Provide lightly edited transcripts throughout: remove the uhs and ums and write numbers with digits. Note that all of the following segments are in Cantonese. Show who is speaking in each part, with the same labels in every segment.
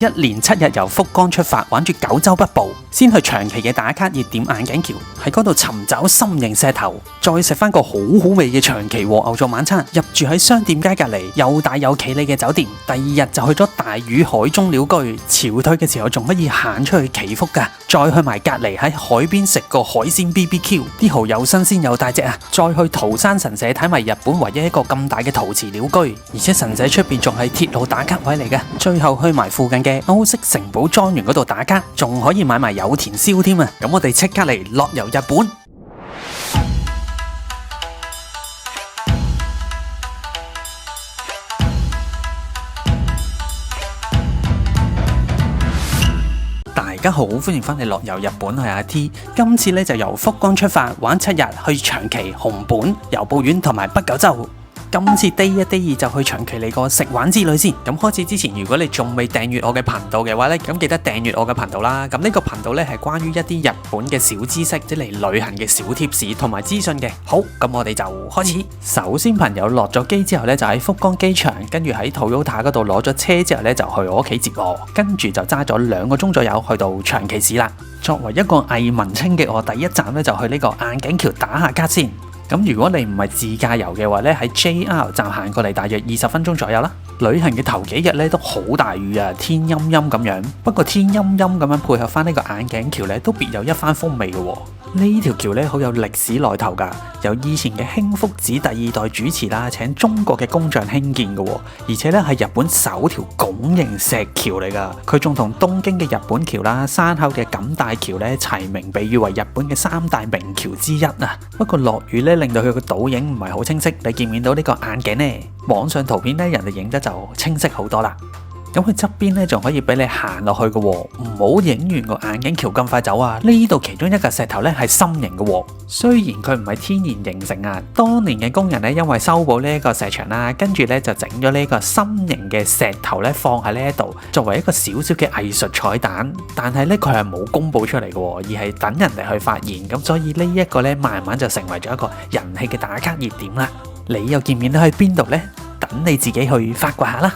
Speaker 1: 一連7日由福岡出發，玩住九州北部，先去長崎嘅打卡熱點眼鏡橋，喺嗰度尋找心形石頭，再食翻個好好味嘅長崎和牛做晚餐，入住喺商店街隔離又大有企理嘅酒店。第2日就去咗大隅海中鳥居，潮退嘅時候仲可以行出去祈福噶，再去埋隔離喺海邊食個海鮮 BBQ， 啲蠔又新鮮又大隻啊！再去桃山神社睇埋日本唯一一個咁大嘅陶瓷鳥居，而且神社出邊仲係鐵路打卡位嚟嘅。最後去埋附近嘅歐式城堡莊園嗰度打卡，仲可以買埋有田燒添啊！咁我哋即刻嚟樂遊日本。大家好，歡迎翻嚟樂遊日本，係阿 T。今次咧就由福岡出發，玩7日去長崎、熊本、由布院同埋北九州。今次 Day 1 Day 2就去長崎嚟個食玩之旅先。咁開始之前，如果你仲未訂閱我嘅頻道嘅話咧，咁記得訂閱我嘅頻道啦。咁呢個頻道咧係關於一啲日本嘅小知識，即係嚟旅行嘅小貼士同埋資訊嘅。好，咁我哋就開始。首先，朋友落咗機之後咧，就喺福岡機場，跟住喺 Toyota 嗰度攞咗車之後咧，就去我屋企接我，跟住就揸咗2個鐘左右去到長崎市啦。作為一個偽文青嘅我，第一站咧就去呢個眼鏡橋打下卡先。咁如果你唔係自駕遊嘅話咧，喺 JR 站行過嚟大約20分鐘左右啦。旅行嘅頭幾日咧都好大雨啊，天陰陰咁樣。不過天陰陰咁樣配合翻呢個眼鏡橋咧，都別有一番風味嘅喎。呢條橋咧好有歷史來頭㗎，由以前嘅興福寺第2代主持啦，請中國嘅工匠興建嘅喎，而且咧係日本首條拱形石橋嚟㗎。佢仲同東京嘅日本橋啦、山口嘅錦帶橋咧齊名，被譽為日本嘅3大名橋之一啊。不過落雨咧令到佢個倒影唔係好清晰，你見唔見到呢個眼鏡呢？網上圖片咧人哋影得就清晰好多啦。咁佢側邊咧仲可以俾你行落去嘅喎，唔好影完個眼鏡橋咁快走啊！呢度其中一個石頭咧係心形嘅喎，雖然佢唔係天然形成啊，當年嘅工人咧因為修補呢一個石牆啦，跟住咧就整咗呢個心形嘅石頭咧放喺呢一度，作為一個小小嘅藝術彩蛋。但係咧佢係冇公佈出嚟嘅喎，而係等人哋去發現，咁所以呢一個咧慢慢就成為咗一個人氣嘅打卡熱點啦。你又見唔見到喺邊度呢？等你自己去發掘下啦。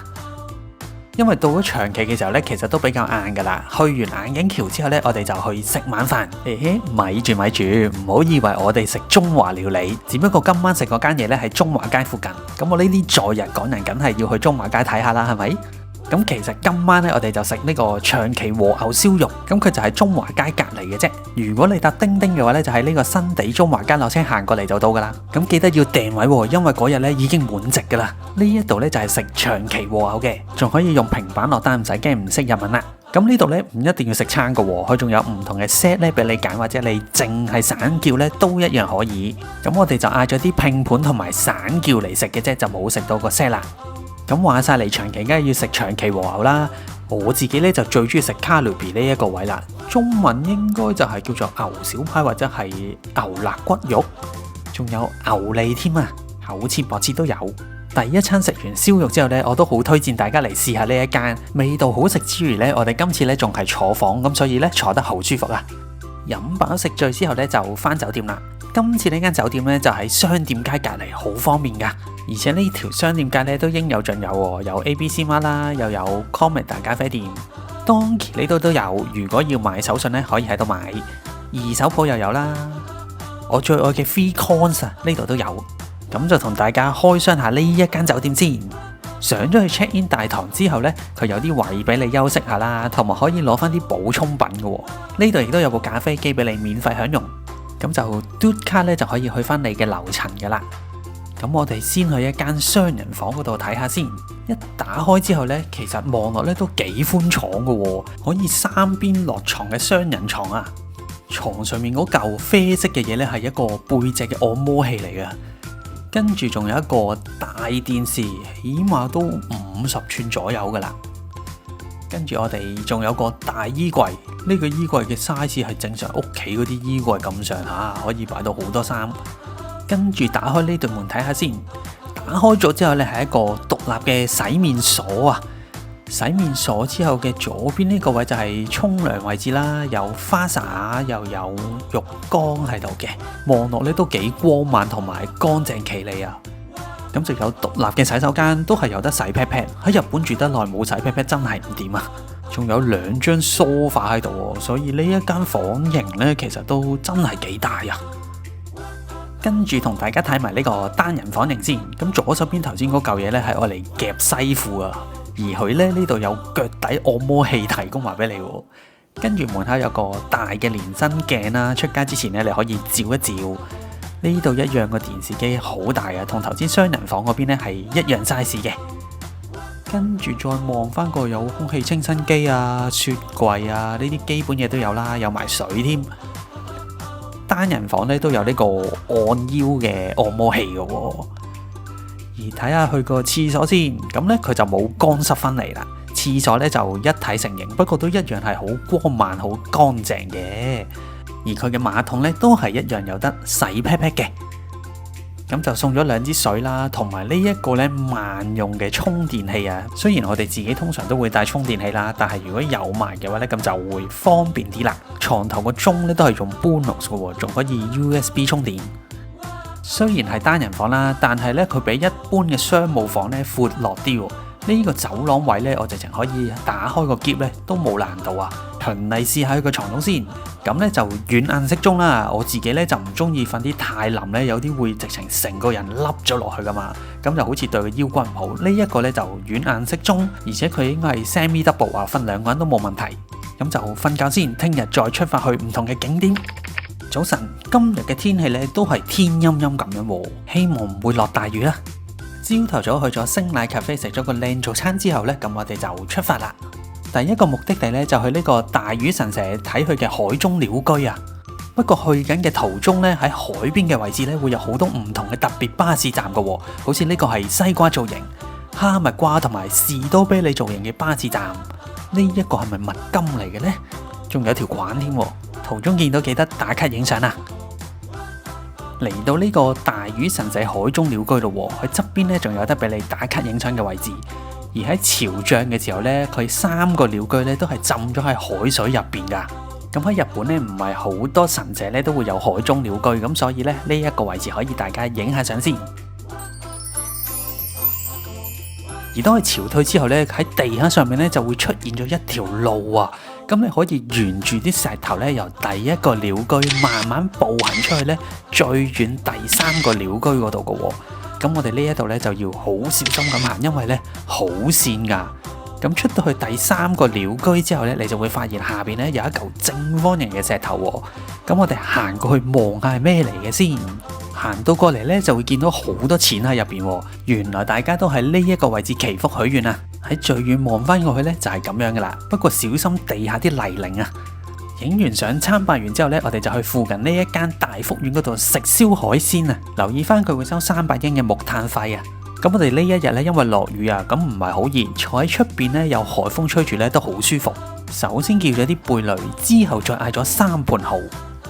Speaker 1: 因為到咗長崎嘅時候咧，其實都比較晏噶啦。去完眼鏡橋之後咧，我哋就去食晚飯。咪住，唔好以為我哋食中華料理，只不過今晚食嗰間嘢咧喺中華街附近。咁我呢啲在日港人梗係要去中華街睇下啦，係咪？咁其實今晚咧，我哋就食呢個長崎和牛燒肉，咁佢就喺中華街隔離嘅啫。如果你搭叮叮嘅話咧，就喺呢個新地中華街落車行過嚟就到噶啦。咁記得要訂位喎，因為嗰日咧已經滿席噶啦。呢一度咧就係食長崎和牛嘅，仲可以用平板落單，唔使驚唔識日文啦。咁呢度咧唔一定要食餐噶喎，佢仲有唔同嘅 set 咧俾你揀，或者你淨係散叫咧都一樣可以。咁我哋就嗌咗啲拼盤同埋散叫嚟食嘅啫，就冇食到個 set 啦。咁話晒嚟長崎，梗係要食長崎和牛啦。我自己咧就最中意食卡路比呢一個位啦。中文應該就係叫做牛小排或者係牛肋骨肉，仲有牛脷添啊，厚切薄切都有。第一餐食完燒肉之後咧，我都好推薦大家嚟試下呢一間，味道好食之餘咧，我哋今次咧仲係坐房，咁所以咧坐得好舒服啊。飲飽食醉之後咧就返酒店啦。今次呢間酒店咧就喺商店街隔離，好方便噶。而且呢條商店街咧都應有盡有喎，有 ABC Mart 啦，又有 Komeda 咖啡店，Donki 呢度都有。如果要買手信咧，可以喺度買。二手鋪又有啦。我最愛嘅 Free Coins 呢度都有。咁就同大家開箱下呢一間酒店先。上咗去 check in 大堂之後呢，佢有啲位俾你休息下啦，同埋可以攞翻啲補充品嘅喎。呢度亦都有部咖啡機俾你免費享用。咁就嘟卡咧就可以去翻你嘅樓層噶啦。咁我哋先去一間雙人房嗰度睇下先。一打開之後呢，其實望落咧都幾寬敞嘅喎，可以3邊落床嘅雙人床啊。床上面嗰嚿啡色嘅嘢咧係一個背脊嘅按摩器嚟嘅。跟住仲有一個大電視，起碼都50寸左右噶啦。跟住我哋仲有個大衣櫃，呢個衣櫃嘅 size 係正常屋企嗰啲衣櫃咁上下，可以擺到好多衫。跟住打開呢對門睇下先，打開咗之後咧係一個獨立嘅洗面鎖啊。洗面鎖之後嘅左邊呢個位就係沖涼位置啦，有花灑又有浴缸喺度嘅，望落咧都幾光猛同埋乾淨企理啊。咁就有獨立嘅洗手間，都係有得洗 pat pat。喺日本住得耐冇洗 pat pat 真係唔掂啊！仲有2張梳化喺度，所以呢一間房型呢，其實都真係幾大啊！跟住同大家睇埋呢個單人房型先。咁左手邊頭先嗰嚿嘢呢，係愛嚟夾西褲啊，而佢咧呢度有腳底按摩器提供埋俾你。跟住門口有個大嘅連身鏡啦，出街之前呢，你可以照一照。呢度一樣個電視機好大啊，同頭先雙人房嗰邊呢係一樣 size 嘅。跟住再望翻個有空氣清新機啊、雪櫃啊，呢啲基本嘢都有啦，有埋水添。單人房咧都有呢個按腰嘅按摩器嘅喎。而睇下去個廁所先，咁呢，佢就冇乾濕分離啦。廁所呢就一體成型，不過都一樣係好光猛、好乾淨嘅。而佢嘅馬桶呢都係一樣有得洗 pat pat 嘅。咁就送咗2支水啦，同埋呢一個呢萬用嘅充電器啊。雖然我哋自己通常都會帶充電器啦，但係如果有埋嘅話呢，咁就會方便啲啦。床頭個鐘呢都係用 Bonus 嘅，仲可以 USB 充電。雖然係單人房啦，但係呢，佢比一般嘅商務房呢闊落啲。呢個走廊位呢，我直情可以打開個篋呢都冇難度啊！循例試下佢個床褥先。咁呢就軟硬適中啦。我自己呢就唔中意瞓啲太腍呢，有啲會直情成個人凹咗落去噶嘛。咁就好似對個腰骨唔好。呢一個呢就軟硬適中，而且佢應該係 semi double 啊，瞓2個人都冇問題。咁就瞓覺先，聽日再出發去唔同嘅景點。早晨，今日嘅天氣呢都係天陰陰咁樣喎，希望唔會落大雨啦。朝頭早去咗星奶咖啡食咗個靚早餐之後呢，咁我哋就出發啦。第一個目的地呢，就去呢個大嶼神社睇佢嘅海中鳥居啊。不過去緊嘅途中呢，喺海邊嘅位置呢，會有好多唔同嘅特別巴士站噶喎，好似呢個係西瓜造型、哈密瓜同埋士多啤梨造型嘅巴士站。呢一個係咪蜜柑嚟嘅呢？仲有條管添，途中見到記得打卡影相啊！嚟到呢個大嶼神社海中鳥居咯，佢側邊呢仲有得俾你打卡影相嘅位置。而喺潮漲嘅時候呢，佢3個鳥居呢都係浸咗喺海水入邊噶。咁喺日本呢，唔係好多神社呢都會有海中鳥居，咁所以呢，呢一個位置可以大家影下相先。而當佢潮退之後呢，喺地下上面呢就會出現咗一條路啊。咁你可以沿住啲石頭咧，由第一個鳥居慢慢步行出去咧，最遠第3個鳥居嗰度嘅喎。咁我哋呢一度咧就要好小心咁行，因為咧好跣㗎。咁出到去第3個鳥居之後咧，你就會發現下邊咧有一嚿正方形嘅石頭喎。咁我哋行過去望下係咩嚟嘅先。行到過嚟咧，就會見到好多錢喺入邊。原來大家都喺呢一個位置祈福許願啊！喺最遠望翻過去咧，就係咁樣噶啦。不過小心地下啲泥濘啊！影完相參拜完之後咧，我哋就去附近呢一間大福苑嗰度食燒海鮮啊！留意翻佢會收300英嘅木炭費啊！咁我哋呢一日咧，因為落雨啊，咁唔係好熱，坐喺出邊咧有海風吹住咧，都好舒服。首先叫咗啲貝類，之後再嗌咗3盤蠔。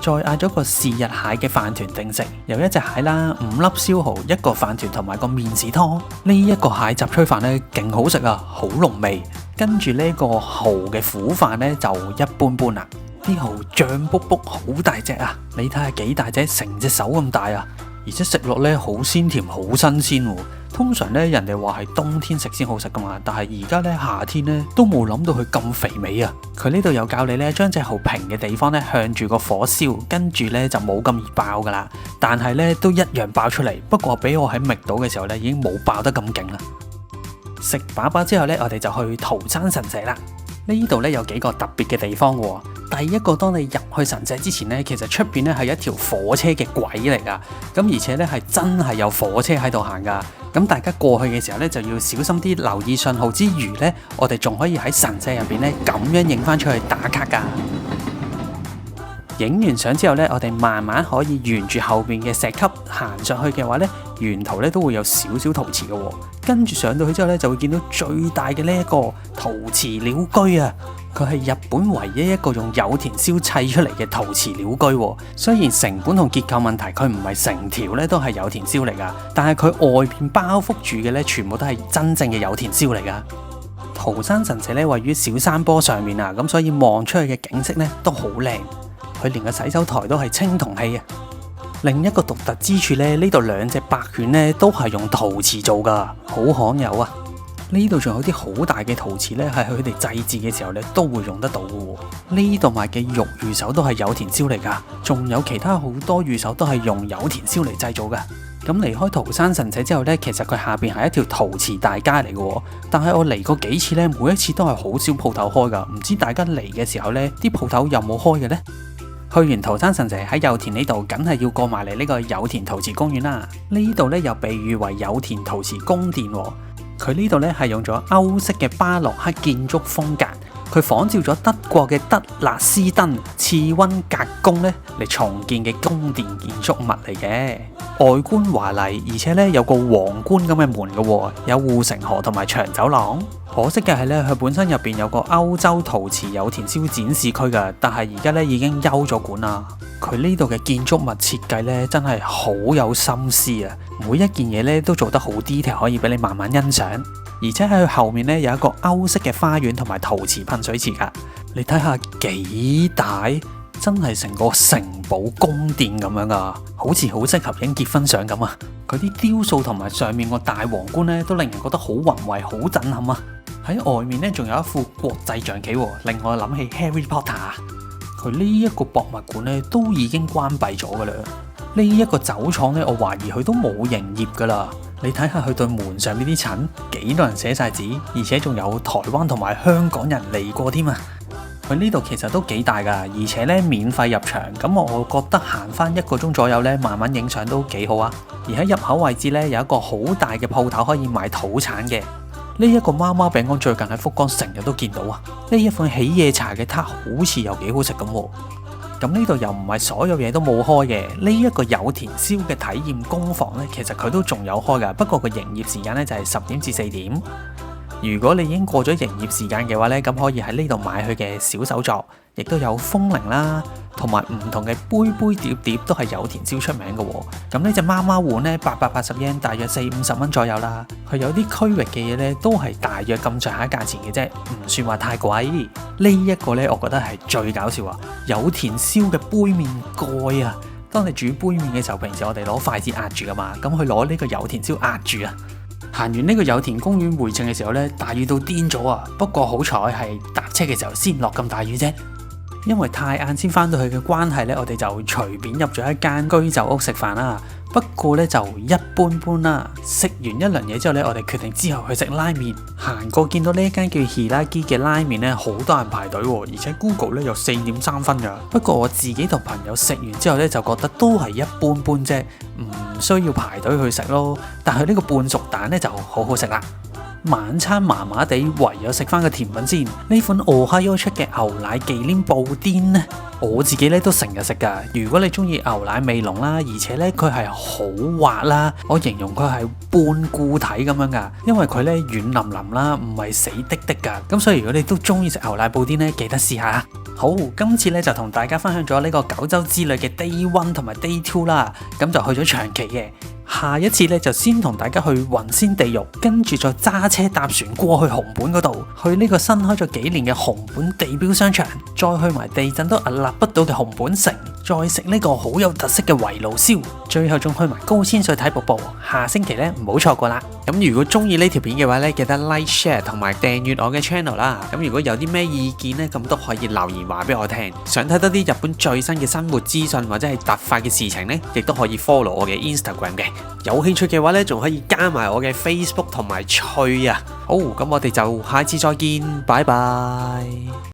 Speaker 1: 再嗌咗個是日蟹嘅飯團定食，有1隻蟹啦，5粒燒蠔，1個飯團同埋個麵豉湯。呢一個蟹雜炊飯呢，勁好食啊，好濃味。跟住呢個蠔嘅苦飯呢，就一般般啦。啲蠔脹卜卜，好大隻啊！你睇下幾大隻，成隻手咁大啊！而且食落呢，好鮮甜，好新鮮喎。通常呢，人哋話係冬天食先好食噶嘛，但係而家呢，夏天呢，都冇諗到佢咁肥美啊！佢呢度有教你呢，將隻蠔平嘅地方呢，向住個火燒，跟住呢，就冇咁易爆噶啦。但係呢，都一樣爆出嚟，不過俾我喺覓到嘅時候呢，已經冇爆得咁勁啦。食飽飽之後呢，我哋就去桃山神社啦。呢度呢，有幾個特別嘅地方喎。第一個，當你入去神社之前呢，其實出邊呢係一條火車嘅軌嚟噶，咁而且呢係真係有火車喺度行噶。咁大家過去嘅時候呢，就要小心啲，留意信號之餘呢，我哋仲可以喺神社入邊呢咁樣影翻出去打卡噶。影完相之後呢，我哋慢慢可以沿住後邊嘅石級行上去嘅話呢，沿途呢都會有少少陶瓷嘅喎。跟住上到去之後呢，就會見到最大嘅呢一個陶瓷鳥居啊！佢係日本唯一一個用有田燒砌出嚟嘅陶瓷鳥居喎。雖然成本同結構問題，佢唔係成條呢都係有田燒嚟噶，但係佢外邊包覆住嘅呢，全部都係真正嘅有田燒嚟噶。桃山神社呢，位於小山坡上面啊，咁所以望出去嘅景色呢都好靚。佢連個洗手台都係青銅器啊！另一個獨特之處呢，呢度2隻白犬呢都係用陶瓷做噶，好罕有啊！呢度仲有啲好大嘅陶瓷呢，係佢哋祭祀嘅時候呢都會用得到嘅。呢度賣嘅玉御手都係有田燒嚟噶，仲有其他好多御手都係用有田燒嚟製造嘅。咁離開桃山神社之後呢，其實佢下邊係一條陶瓷大街嚟嘅。但係我嚟過幾次呢，每一次都係好少鋪頭開噶，唔知大家嚟嘅時候呢，啲鋪頭有冇開嘅呢？去完桃山神社喺有田呢度，梗係要過埋嚟呢個有田陶瓷公園啦。呢度呢又被譽為有田陶瓷宮殿。佢呢度呢係用咗歐式嘅巴洛克建築風格，佢仿照咗德國嘅德勒斯登次溫格宮呢嚟重建嘅宮殿建築物嚟嘅，外觀華麗，而且呢有個皇冠咁嘅門嘅，有護城河同埋長走廊。可惜嘅係呢，佢本身入邊有個歐洲陶瓷有田燒展示區㗎，但係而家呢已經休咗館啦。佢呢度嘅建築物設計呢真係好有心思啊！每一件嘢呢都做得好 detail，可以俾你慢慢欣賞。而且喺佢後面呢有一個歐式嘅花園同埋陶瓷噴水池㗎，你睇下幾大，真係成個城堡宮殿咁樣啊！好似好適合影結婚相咁啊！佢啲雕塑同埋上面個大皇冠呢都令人覺得好宏偉、好震撼啊！喺外面呢仲有一副國際象棋，令我諗起 Harry Potter。佢呢一個博物館呢都已經關閉咗噶啦。呢一個酒廠呢，我懷疑佢都冇營業噶啦。你睇下佢對門上面啲塵，幾多人寫晒字，而且仲有台灣同埋香港人嚟過添啊！佢呢度其實都幾大噶，而且呢免費入場，咁我覺得行翻1個鐘左右呢，慢慢影相都幾好啊！而喺入口位置呢，有一個好大嘅鋪頭可以賣土產嘅。呢一個媽媽餅乾最近喺福岡成日都見到啊！呢一款喜夜茶嘅撻好似又幾好食咁喎。咁呢度又唔係所有嘢都冇開嘅。呢一個有田燒嘅體驗工房呢，其實佢都仲有開㗎，不過個營業時間呢就係10點至4點。如果你已經過咗營業時間嘅話呢，咁可以喺呢度買佢嘅小手作，亦都有風鈴啦，同埋唔同嘅杯杯碟碟都係有田燒出名嘅喎。咁呢隻媽媽碗呢，880 yen，大約40-50蚊左右啦。佢有啲區域嘅嘢呢，都係大約咁上下價錢嘅啫，唔算話太貴。呢一個呢，我覺得係最搞笑啊！有田燒嘅杯麵蓋啊，當你煮杯麵嘅時候，平時我哋攞筷子壓住噶嘛，咁佢攞呢個有田燒壓住啊！行完呢個有田公園回程嘅時候呢，大雨到癲咗啊！不過好彩係搭車嘅時候先落咁大雨啫。因為太晏先翻到去嘅關係呢，我哋就隨便入咗一間居酒屋食飯啦。不過呢，就一般般啦。食完一輪嘢之後呢，我哋決定之後去食拉麵。行過見到呢一間叫Hiragi嘅拉麵呢，好多人排隊喎，而且 Google 呢有4.3分㗎。不過我自己同朋友食完之後呢，就覺得都係一般般啫，唔需要排隊去食咯。但係呢個半熟蛋呢就好好食啦。晚餐麻麻地，唯有食翻個甜品先。呢款 Ohio 出嘅牛奶忌廉布甸呢，我自己咧都成日食噶。如果你中意牛奶味濃啦，而且咧佢係好滑啦，我形容佢係半固體咁樣噶，因為佢咧軟腍腍啦，唔係死滴滴噶。咁所以如果你都中意食牛奶布甸咧，記得試下。好，今次咧就同大家分享咗呢個九州之旅嘅 Day 1同埋 Day 2啦，咁就去咗長崎嘅。下一次咧就先同大家去雲仙地獄，跟住再揸車搭船過去熊本嗰度，去呢個新開咗幾年嘅熊本地標商場，再去埋地震都屹立不倒嘅熊本城，再食呢個好有特色嘅圍爐燒，最後仲去埋高千穗睇瀑布。下星期咧唔好錯過啦！咁如果中意呢條片嘅話咧，記得 like share 同埋訂閱我嘅 channel 啦。咁如果有啲咩意見咧，咁都可以留言話俾我聽。想睇多啲日本最新嘅生活資訊或者係突發嘅事情咧，亦都可以 follow 我嘅 Instagram 嘅。有興趣嘅話咧，仲可以加埋我嘅 Facebook 同埋趣啊！好，咁我哋就下次再見，拜拜。